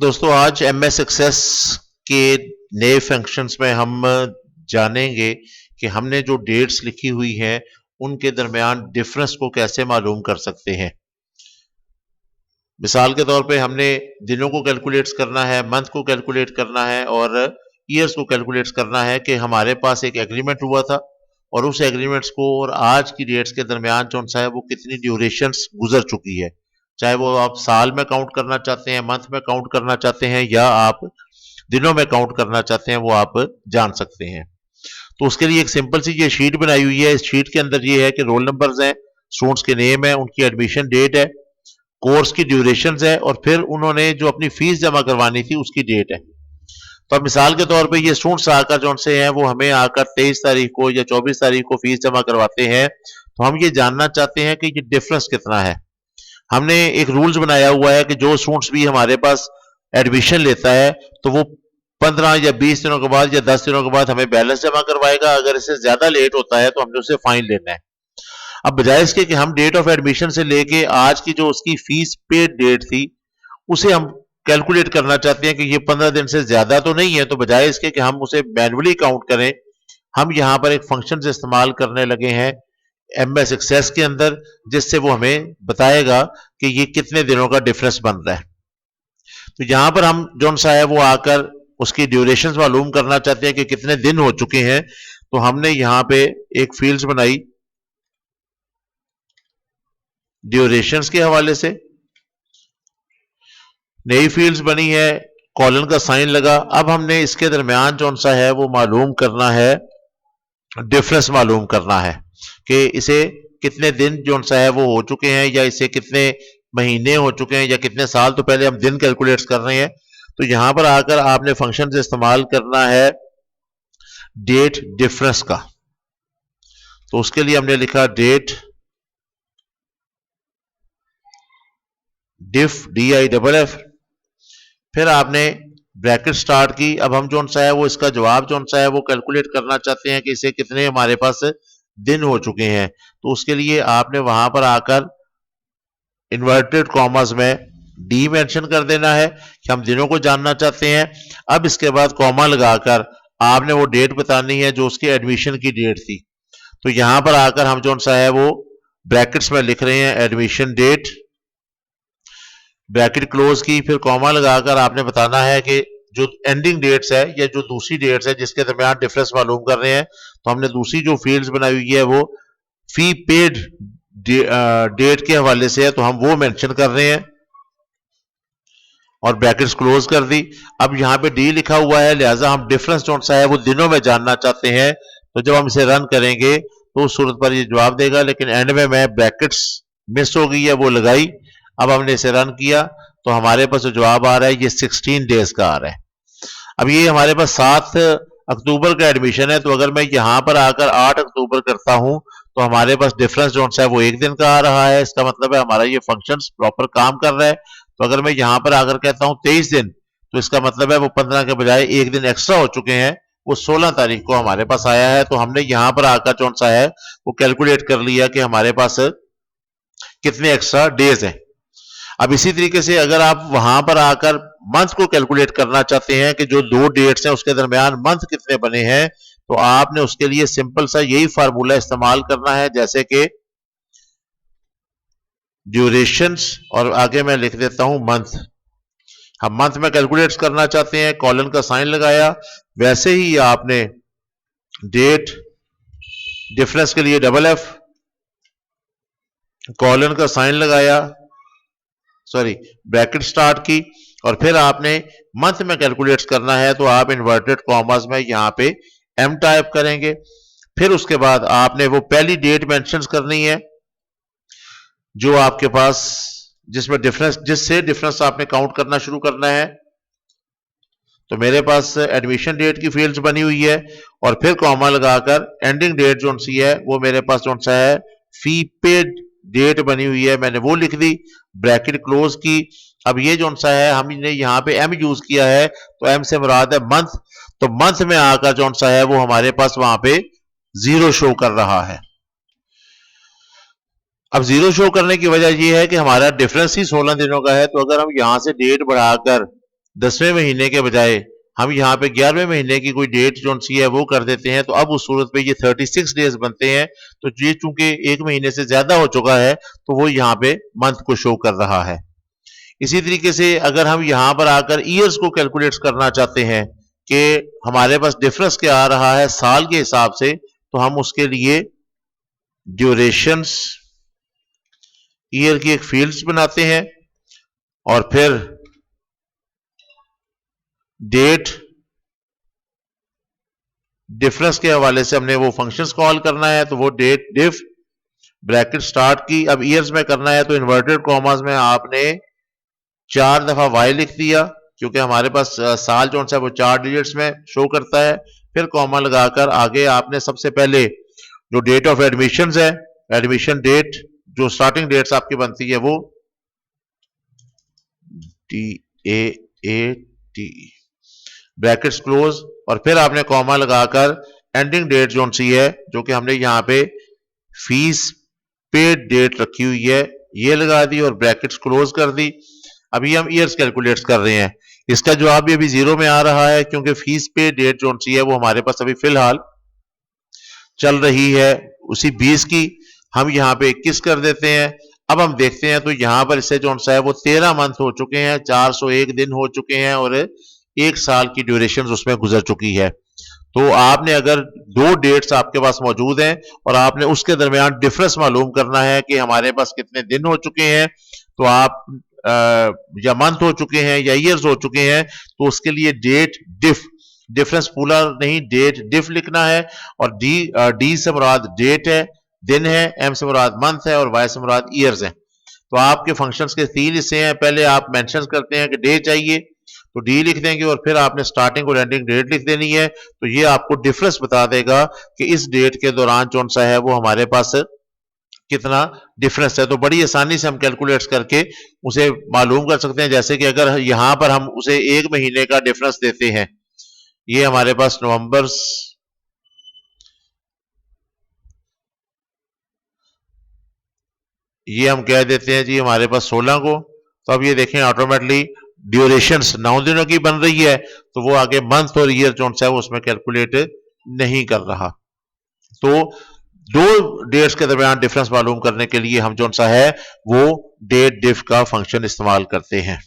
दोस्तों आज MS access के नए फंक्शंस में हम जानेंगे कि हमने जो डेट्स लिखी हुई हैं उनके दरमियान डिफरेंस को कैसे मालूम कर सकते हैं। मिसाल के तौर पे हमने दिनों को कैलकुलेट करना है, मंथ को कैलकुलेट करना है और ईयर्स को कैलकुलेट करना है कि हमारे पास एक एग्रीमेंट हुआ था और उस एग्रीमेंट्स को और आज की डेट्स के दरमियान जो है वो कितनी ड्यूरेशंस गुजर चुकी है, चाहे वो आप साल में काउंट करना चाहते हैं, मंथ में काउंट करना चाहते हैं या आप दिनों में काउंट करना चाहते हैं, वो आप जान सकते हैं। तो उसके लिए एक सिंपल सी ये शीट बनाई हुई है। इस शीट के अंदर ये है कि रोल नंबर्स हैं, स्टूडेंट्स के नेम है, उनकी एडमिशन डेट है, कोर्स की ड्यूरेशन है और फिर उन्होंने जो अपनी फीस जमा करवानी थी उसकी डेट है। तो अब मिसाल के तौर पे ये स्टूडेंट्स आकर जो से हैं वो हमें आकर 23 तारीख को या 24 तारीख को फीस जमा करवाते हैं, तो हम ये जानना चाहते हैं कि ये डिफरेंस कितना है। हमने एक रूल्स बनाया हुआ है कि जो स्टूडेंट्स भी हमारे पास एडमिशन लेता है तो वो 15 या 20 दिनों के बाद या 10 दिनों के बाद हमें बैलेंस जमा करवाएगा। अगर इससे ज्यादा लेट होता है तो हमने उससे फाइन लेना है। अब बजाय इसके कि हम डेट ऑफ एडमिशन से लेके आज की जो उसकी फीस पेड डेट थी उसे हम कैलकुलेट करना चाहते हैं कि ये 15 दिन से ज्यादा तो नहीं है, तो बजाय इसके कि हम उसे मैन्युअली काउंट करें, हम यहां पर एक फंक्शन इस्तेमाल करने लगे हैं एमएस एक्सेस के अंदर, जिससे वो हमें बताएगा कि ये कितने दिनों का डिफरेंस बन रहा है। तो यहां पर हम जो सा है वो आकर उसकी ड्यूरेशन मालूम करना चाहते हैं कि कितने दिन हो चुके हैं। तो हमने यहां पे एक फील्ड्स बनाई ड्यूरेशंस के हवाले से, नई फील्ड्स बनी है, कॉलन का साइन लगा। अब हमने इसके दरमियान जो सा है वो मालूम करना है, डिफरेंस मालूम करना है कि इसे कितने दिन जो सा है वो हो चुके हैं या इसे कितने महीने हो चुके हैं या कितने साल। तो पहले हम दिन कैलकुलेट कर रहे हैं, तो यहां पर आकर आपने फंक्शन इस्तेमाल करना है डेट डिफरेंस का। तो उसके लिए हमने लिखा डेट डिफ DIFF, फिर आपने ब्रैकेट स्टार्ट की। अब हम जो सा है वो इसका जवाब जो सा है वो कैलकुलेट करना चाहते हैं कि इसे कितने हमारे पास दिन हो चुके हैं। तो उसके लिए आपने वहां पर आकर इन्वर्टेड कॉमास में डी मेंशन कर देना है कि हम दिनों को जानना चाहते हैं। अब इसके बाद कॉमा लगाकर आपने वो डेट बतानी है जो उसकी एडमिशन की डेट थी। तो यहां पर आकर हम जो सा है वो ब्रैकेट्स में लिख रहे हैं एडमिशन डेट, ब्रैकेट क्लोज की, फिर कॉमा लगाकर आपने बताना है कि जो एंडिंग डेट्स है या जो दूसरी डेट्स है जिसके दरमियान डिफरेंस मालूम कर रहे हैं, तो हमने दूसरी जो फील्ड्स बनाई हुई है वो फी पेड डेट के हवाले से है, तो हम वो मेंशन कर रहे हैं और ब्रैकेट्स क्लोज कर दी। अब यहाँ पे डी लिखा हुआ है, लिहाजा हम डिफरेंस जो सा है वो दिनों में जानना चाहते हैं। तो जब हम इसे रन करेंगे तो उस सूरत पर ये जवाब देगा, लेकिन एंड में मैं ब्रैकेट्स मिस हो गई है वो लगाई। अब हमने इसे रन किया तो हमारे पास जो जवाब आ रहा है ये 16 डेज का आ रहा है। अब ये हमारे पास 7 अक्टूबर का एडमिशन है, तो अगर मैं यहां पर आकर 8 अक्टूबर करता हूं तो हमारे पास डिफरेंस जो है वो एक दिन का आ रहा है। इसका मतलब है हमारा ये फंक्शन प्रॉपर काम कर रहा है। तो अगर मैं यहां पर आकर कहता हूं 23 दिन, तो इसका मतलब है वो 15 के बजाय एक दिन एक्स्ट्रा हो चुके हैं, वो 16 तारीख को हमारे पास आया है। तो हमने यहां पर आकर जो सा है वो कैलकुलेट कर लिया कि हमारे पास कितने एक्स्ट्रा डेज हैं। अब इसी तरीके से अगर आप वहां पर आकर मंथ को कैलकुलेट करना चाहते हैं कि जो दो डेट्स हैं उसके दरमियान मंथ कितने बने हैं, तो आपने उसके लिए सिंपल सा यही फार्मूला इस्तेमाल करना है, जैसे कि ड्यूरेशंस और आगे मैं लिख देता हूं मंथ। हम मंथ में कैलकुलेट करना चाहते हैं, कॉलन का साइन लगाया, वैसे ही आपने डेट डिफरेंस के लिए DFF, कॉलन का साइन लगाया, सॉरी ब्रैकेट स्टार्ट की, और फिर आपने मंथ में कैलकुलेट करना है तो आप इन्वर्टेड कॉमास में यहां पे M टाइप करेंगे। फिर उसके बाद आपने वो पहली डेट मेंशन करनी है जो आपके पास जिसमें डिफरेंस जिससे डिफरेंस आपने काउंट करना शुरू करना है। तो मेरे पास एडमिशन डेट की फील्ड्स बनी हुई है और फिर कॉमा लगाकर एंडिंग डेट जो सी है वो मेरे पास जो सा है फी पेड डेट बनी हुई है, मैंने वो लिख दी, ब्रैकेट क्लोज की। अब ये जो सा है हमने यहाँ पे M यूज किया है, तो M से मुराद है मंथ। तो मंथ में आकर जो सा है वो हमारे पास वहां पे 0 शो कर रहा है। अब 0 शो करने की वजह यह है कि हमारा डिफरेंस ही 16 दिनों का है। तो अगर हम यहां से डेट बढ़ाकर 10वें महीने के बजाय हम यहाँ पे 11वें महीने की कोई डेट जो सी है वो कर देते हैं, तो अब उस सूरत पे ये 36 डेज बनते हैं। तो ये चूंकि एक महीने से ज्यादा हो चुका है तो वो यहाँ पे मंथ को शो कर रहा है। इसी तरीके से अगर हम यहाँ पर आकर ईयर्स को कैलकुलेट करना चाहते हैं कि हमारे पास डिफरेंस क्या आ रहा है साल के हिसाब से, तो हम उसके लिए ड्यूरेशंस ईयर की एक फील्ड्स बनाते हैं और फिर डेट डिफरेंस के हवाले से हमने वो फंक्शंस कॉल करना है, तो वो डेट डिफ ब्रैकेट स्टार्ट की। अब ईयर्स में करना है तो इन्वर्टेड कॉमास में आपने 4 दफा वाई लिख दिया, क्योंकि हमारे पास साल जो है वो 4 डिजिट्स में शो करता है। फिर कॉमा लगाकर आगे आपने सबसे पहले जो डेट ऑफ एडमिशन है, एडमिशन डेट जो स्टार्टिंग डेट्स आपकी बनती है वो DAAT ब्रैकेट्स क्लोज, और फिर आपने कॉमा लगाकर एंडिंग डेट जो सी है, जो कि हमने यहाँ पे फीस पेड डेट रखी हुई है, ये लगा दी और ब्रैकेट्स क्लोज कर दी। अभी हम ईयर्स कैलकुलेट कर रहे हैं। इसका जवाब भी अभी 0 में आ रहा है, क्योंकि फीस पे डेट जो सी है वो हमारे पास अभी फिलहाल चल रही है उसी 20 की। हम यहाँ पे 21 कर देते हैं। अब हम देखते हैं तो यहाँ पर इससे जो सा है वो 13 मंथ हो चुके हैं, 401 दिन हो चुके हैं और 1 साल की ड्यूरेशन उसमें गुजर चुकी है। तो आपने अगर 2 डेट्स आपके पास मौजूद हैं और आपने उसके दरमियान डिफरेंस मालूम करना है कि हमारे पास कितने दिन हो चुके हैं, तो आप या मंथ हो चुके हैं या ईयर्स हो चुके हैं, तो उसके लिए डेट डिफ डिफरेंस पूरा नहीं डेट डिफ लिखना है। और डी से मुराद डेट है, दिन है, एम से मुराद मंथ है और वाई से मुराद ईयर्स है। तो आपके फंक्शंस के 3 हिस्से हैं। पहले आप मेंशन करते हैं कि डे चाहिए तो डी लिख देंगे और फिर आपने स्टार्टिंग और एंडिंग डेट लिख देनी है। तो ये आपको डिफरेंस बता देगा कि इस डेट के दौरान कौन सा है वो हमारे पास कितना डिफरेंस है। तो बड़ी आसानी से हम कैलकुलेट करके उसे मालूम कर सकते हैं। जैसे कि अगर यहां पर हम उसे 1 महीने का डिफरेंस देते हैं, ये हमारे पास नवंबर ये हम कह देते हैं जी हमारे पास 16 को। तो अब ये देखें ऑटोमेटिकली ड्यूरेशंस 9 दिनों की बन रही है, तो वो आगे मंथ और ईयर जो है उसमें कैलकुलेट नहीं कर रहा। तो 2 डेट्स के दरमियान डिफरेंस मालूम करने के लिए हम जो सा है वो डेट डिफ का फंक्शन इस्तेमाल करते हैं।